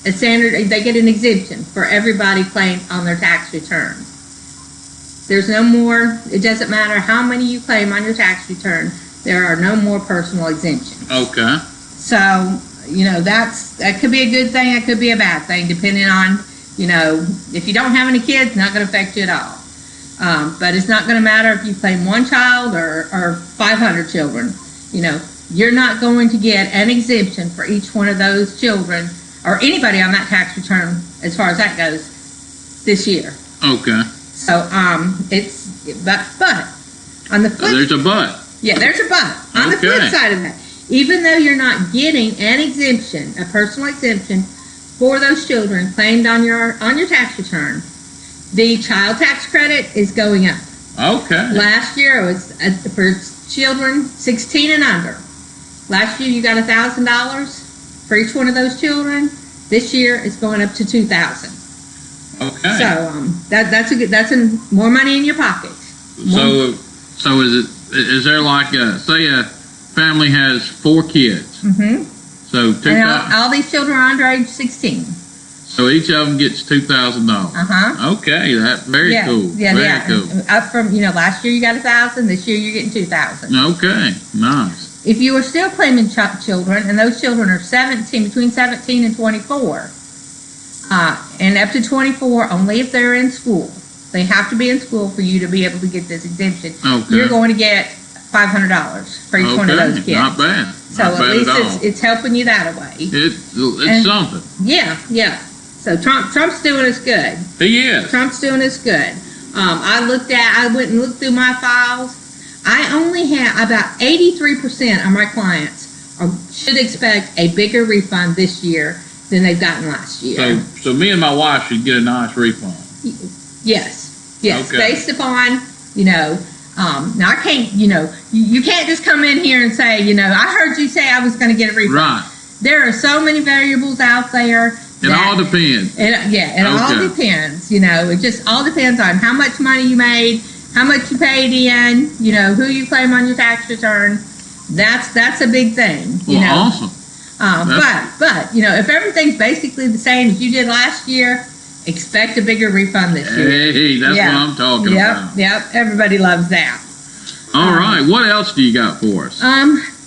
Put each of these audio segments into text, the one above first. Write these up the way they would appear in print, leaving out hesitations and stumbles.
a standard, they get an exemption for everybody claimed on their tax return. There's no more, it doesn't matter how many you claim on your tax return, there are no more personal exemptions. Okay. So, that could be a good thing, it could be a bad thing, depending on, if you don't have any kids, not going to affect you at all. But it's not going to matter if you claim one child or 500 children. You're not going to get an exemption for each one of those children or anybody on that tax return as far as that goes this year. Okay. So, but on the flip, there's a but. Yeah, there's a but. On the flip side of that, even though you're not getting an exemption, a personal exemption for those children claimed on your tax return, the child tax credit is going up. Okay. Last year it was for children 16 and under. Last year you got $1,000 for each one of those children. This year it's going up to $2,000. Okay. So that's more money in your pocket. So is there like say a family has 4 kids? Mm-hmm. So and all these children are under age 16. So each of them gets $2,000. Okay, that's very cool. Yeah, very cool. Up from last year you got $1,000. This year you're getting $2,000. Okay, nice. If you are still claiming children, and those children are between 17 and 24, and up to 24, only if they're in school. They have to be in school for you to be able to get this exemption. Okay. You're going to get $500 for each one of those kids. Not bad. So at least it's helping you that way. It's something. Yeah. So Trump's doing us good. He is. Trump's doing us good. I went and looked through my files. I only have about 83% of my clients should expect a bigger refund this year than they've gotten last year. So me and my wife should get a nice refund. Yes. Okay. Based upon, now I can't, you can't just come in here and say, I heard you say I was going to get a refund. Right. There are so many variables out there. It all depends. It all depends. It just all depends on how much money you made, how much you paid in, who you claim on your tax return. That's a big thing. Awesome. But if everything's basically the same as you did last year, expect a bigger refund this year. Hey, that's what I'm talking about. Yep, everybody loves that. All right, what else do you got for us?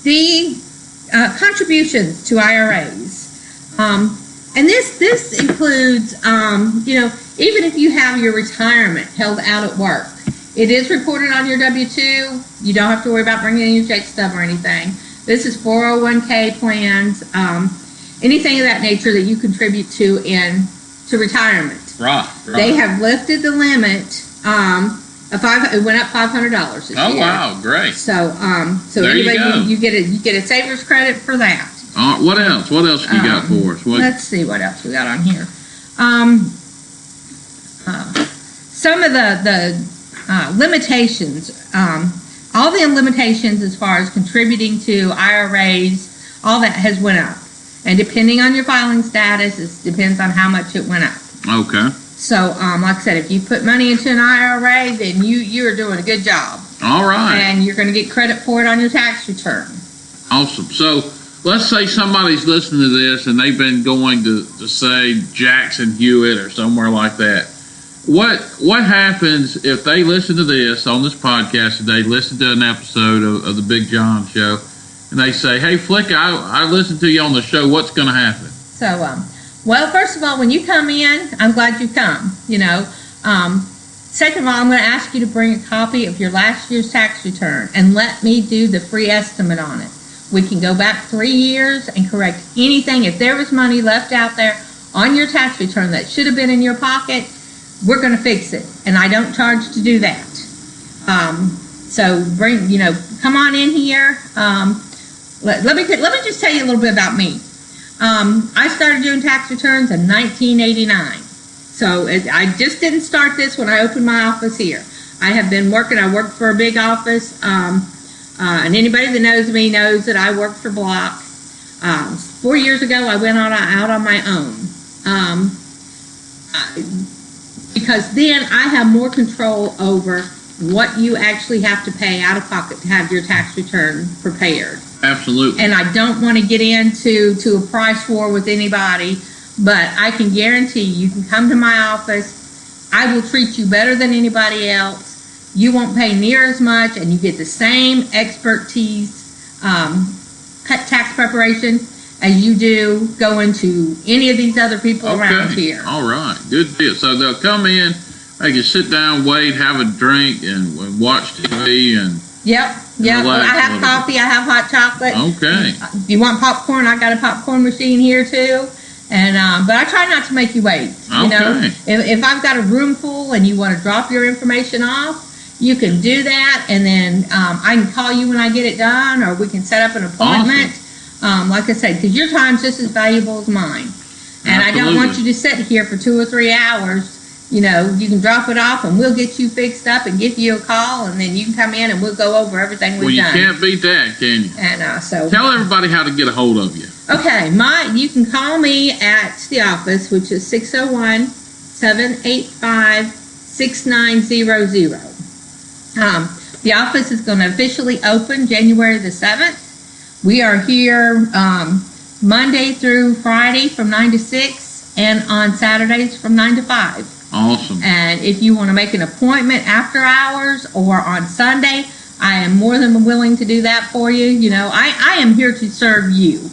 The contributions to IRAs. And this includes, even if you have your retirement held out at work, it is reported on your W-2. You don't have to worry about bringing in your check stub or anything. This is 401k plans, anything of that nature that you contribute to retirement. Right. They have lifted the limit. It went up $500 this year. Oh wow, great! So there anyway, you get a saver's credit for that. What else? What else you got for us? Let's see what else we got on here. Some of the limitations. All the limitations as far as contributing to IRAs, all that has went up. And depending on your filing status, it depends on how much it went up. Okay. So, like I said, if you put money into an IRA, then you are doing a good job. All right. And you're going to get credit for it on your tax return. Awesome. So, let's say somebody's listening to this and they've been going to say Jackson Hewitt or somewhere like that. What happens if they listen to this on this podcast today, listen to an episode of the Big John Show, and they say, hey, Flicka, I listened to you on the show. What's going to happen? So, well, first of all, when you come in, I'm glad you come, Second of all, I'm going to ask you to bring a copy of your last year's tax return and let me do the free estimate on it. We can go back 3 years and correct anything. If there was money left out there on your tax return that should have been in your pocket, we're going to fix it. And I don't charge to do that. So come on in here. Let me just tell you a little bit about me. I started doing tax returns in 1989. So I just didn't start this when I opened my office here. I have been working. I worked for a big office. And anybody that knows me knows that I worked for Block. 4 years ago, I went out on my own. Because then I have more control over what you actually have to pay out of pocket to have your tax return prepared. Absolutely. And I don't want to get into a price war with anybody but I can guarantee you can come to my office. I will treat you better than anybody else. You won't pay near as much, and you get the same expertise, tax preparation as you do going to any of these other people around here. All right, good deal. So they'll come in, they can sit down, wait, have a drink, and watch TV and. Yep. I have coffee. I have hot chocolate. Okay. If you want popcorn, I got a popcorn machine here too. And but I try not to make you wait. You know, if I've got a room full and you want to drop your information off, you can do that, and then I can call you when I get it done, or we can set up an appointment. Awesome. Like I said, because your time's just as valuable as mine, and I don't want you to sit here for 2 or 3 hours. You know, you can drop it off, and we'll get you fixed up and give you a call, and then you can come in and we'll go over everything we've done. Well, you can't beat that, can you? And so tell everybody how to get a hold of you. Okay, you can call me at the office, which is 601-785-6900. The office is going to officially open January the 7th. We are here Monday through Friday from 9 to 6, and on Saturdays from 9 to 5. Awesome. And if you want to make an appointment after hours or on Sunday, I am more than willing to do that for you. You know, I am here to serve you.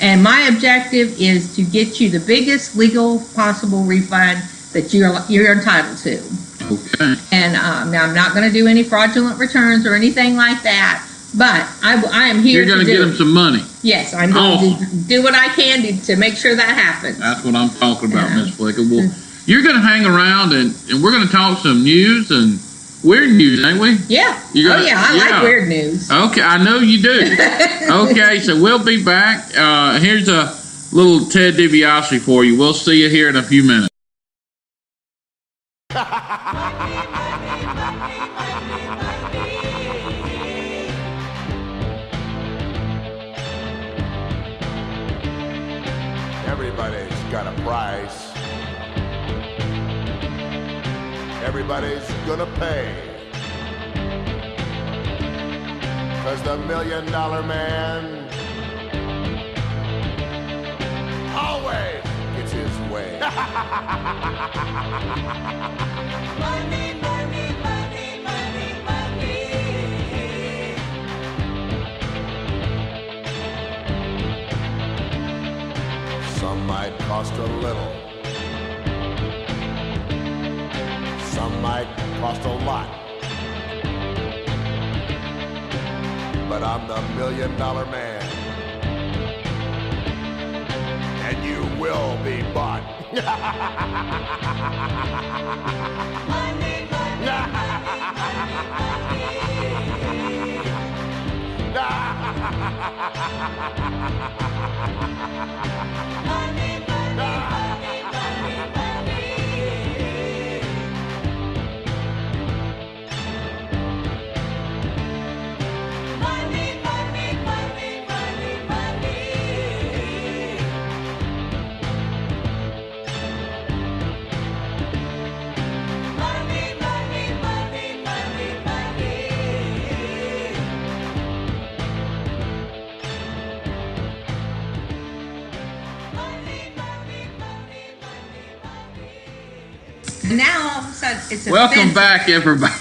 And my objective is to get you the biggest legal possible refund that you're entitled to. Okay. And now I'm not going to do any fraudulent returns or anything like that, but I am here to do it. You're going to get them some money. Yes, I'm going to do what I can to make sure that happens. That's what I'm talking about, Miss Flicka. Well, you're going to hang around, and we're going to talk some news and weird news, ain't we? Yeah. I like weird news. Okay, I know you do. Okay, so we'll be back. Here's a little Ted DiBiase for you. We'll see you here in a few minutes. Everybody's got a price. Everybody's gonna pay. 'Cause the $1 Million Man always gets his way. Money, money, money, money, money. Some might cost a little. Some might cost a lot. But I'm the $1 Million Man. And you will be bought. Money, money, And now all of a sudden it's Welcome back, everybody.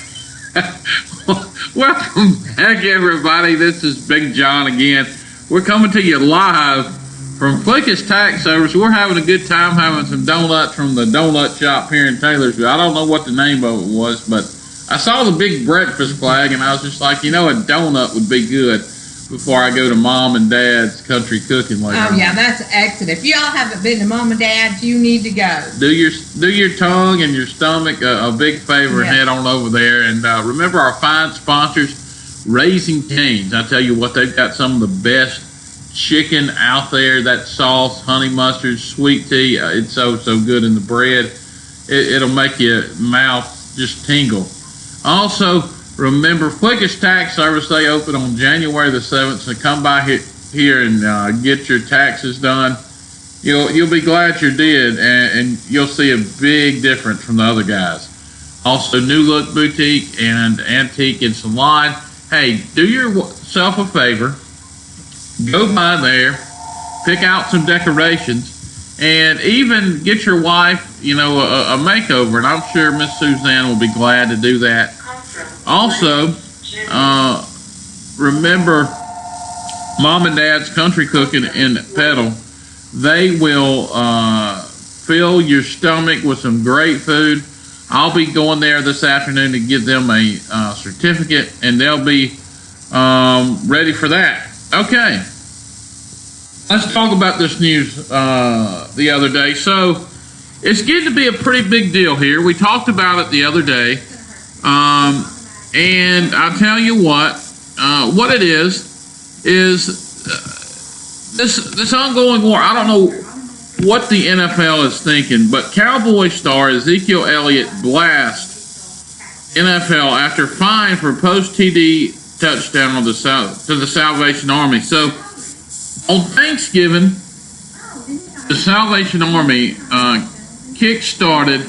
Welcome back, everybody. This is Big John again. We're coming to you live from Flicka's Tax Service. We're having a good time having some donuts from the donut shop here in Taylorsville. I don't know what the name of it was, but I saw the big breakfast flag, and I was just like, you know, a donut would be good before I go to Mom and Dad's Country Cooking later. Oh yeah, that's excellent. If y'all haven't been to Mom and Dad's, you need to go. Do your tongue and your stomach a big favor and head on over there. And remember our fine sponsors, Raising Cane's. I tell you what, they've got some of the best chicken out there. That sauce, honey mustard, sweet tea, it's so good in the bread. It'll make your mouth just tingle. Also, remember, Flicka's Tax Service, they open on January the 7th, so come by here and get your taxes done. You'll be glad you did, and you'll see a big difference from the other guys. Also, New Look Boutique and Antique and Salon. Hey, do yourself a favor. Go by there, pick out some decorations, and even get your wife, a makeover. And I'm sure Miss Suzanne will be glad to do that. Also, remember Mom and Dad's Country Cooking in Petal. They will fill your stomach with some great food. I'll be going there this afternoon to give them a certificate, and they'll be ready for that. Okay, let's talk about this news the other day. So it's getting to be a pretty big deal here. We talked about it the other day, and I'll tell you what it is this ongoing war. I don't know what the NFL is thinking, but Cowboy star Ezekiel Elliott blasts NFL after fine for post-TD touchdown on to the Salvation Army. So on Thanksgiving, the Salvation Army kick-started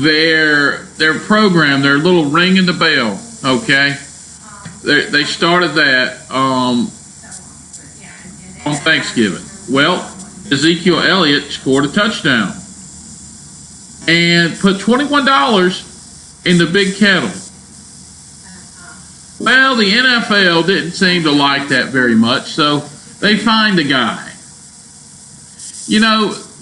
their program, their little ringing the bell. Okay, they started that on Thanksgiving. Well, Ezekiel Elliott scored a touchdown and put $21 in the big kettle. Well, the NFL didn't seem to like that very much, so they fined the guy.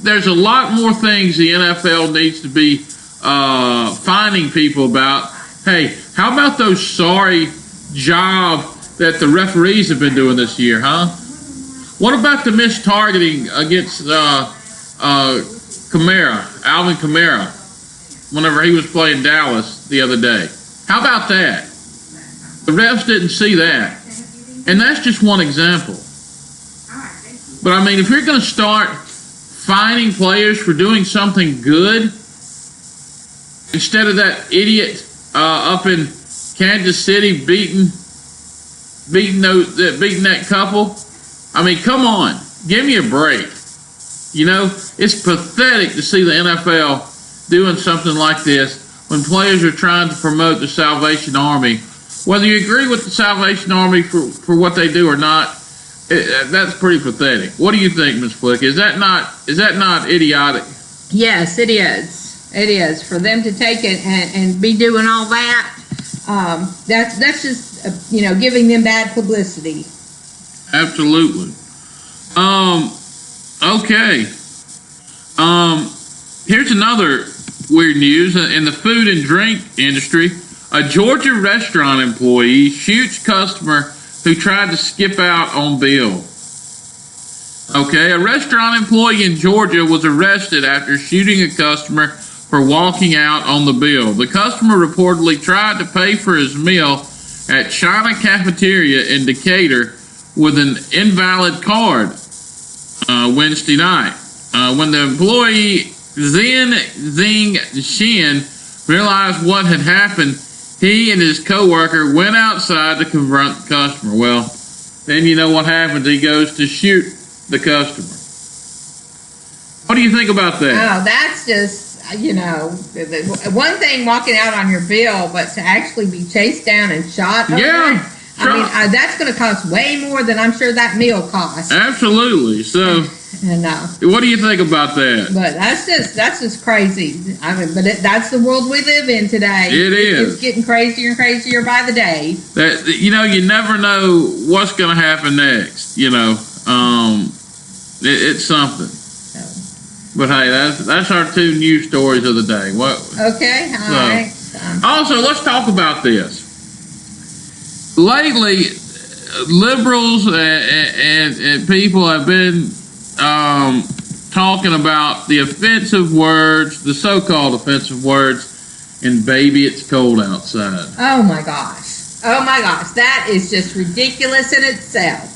There's a lot more things the NFL needs to be fining people about. Hey, how about those sorry job that the referees have been doing this year, huh? What about the mistargeting against Alvin Kamara, whenever he was playing Dallas the other day? How about that? The refs didn't see that. And that's just one example. But I mean, if you're going to start fining players for doing something good, instead of that idiot up in Kansas City beating that couple, I mean, come on, give me a break. It's pathetic to see the NFL doing something like this when players are trying to promote the Salvation Army. Whether you agree with the Salvation Army for what they do or not, that's pretty pathetic. What do you think, Ms. Flicka? Is that not idiotic? Yes, it is. It is. For them to take it and be doing all that, that's just giving them bad publicity. Absolutely. Okay. Here's another weird news. In the food and drink industry, a Georgia restaurant employee shoots customer who tried to skip out on bill. Okay, a restaurant employee in Georgia was arrested after shooting a customer for walking out on the bill. The customer reportedly tried to pay for his meal at China Cafeteria in Decatur with an invalid card Wednesday night. When the employee Zing Shin realized what had happened, he and his coworker went outside to confront the customer. Well, then you know what happens. He goes to shoot the customer. What do you think about that? Oh, that's just, one thing walking out on your bill, but to actually be chased down and shot. Yeah. I mean, that's going to cost way more than I'm sure that meal cost. Absolutely. So, what do you think about that? But that's just crazy. I mean, but that's the world we live in today. It is. It's getting crazier and crazier by the day. You never know what's going to happen next. It's something. But hey, that's our two news stories of the day. Okay. All right. Also, let's talk about this. Lately, liberals and people have been talking about the offensive words, the so-called offensive words, and baby, it's cold outside. Oh my gosh. That is just ridiculous in itself.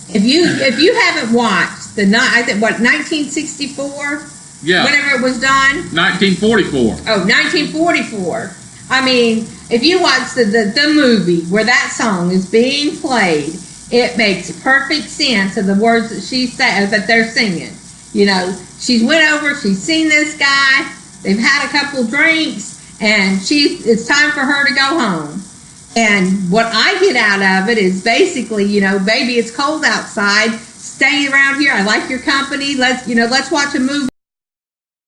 If you haven't watched 1964? Yeah. Whenever it was done? 1944. Oh, 1944. I mean, if you watch the movie where that song is being played, it makes perfect sense of the words that she said that they're singing. She's went over, she's seen this guy, they've had a couple drinks, and it's time for her to go home. And what I get out of it is basically, baby, it's cold outside, staying around here. I like your company. Let's watch a movie.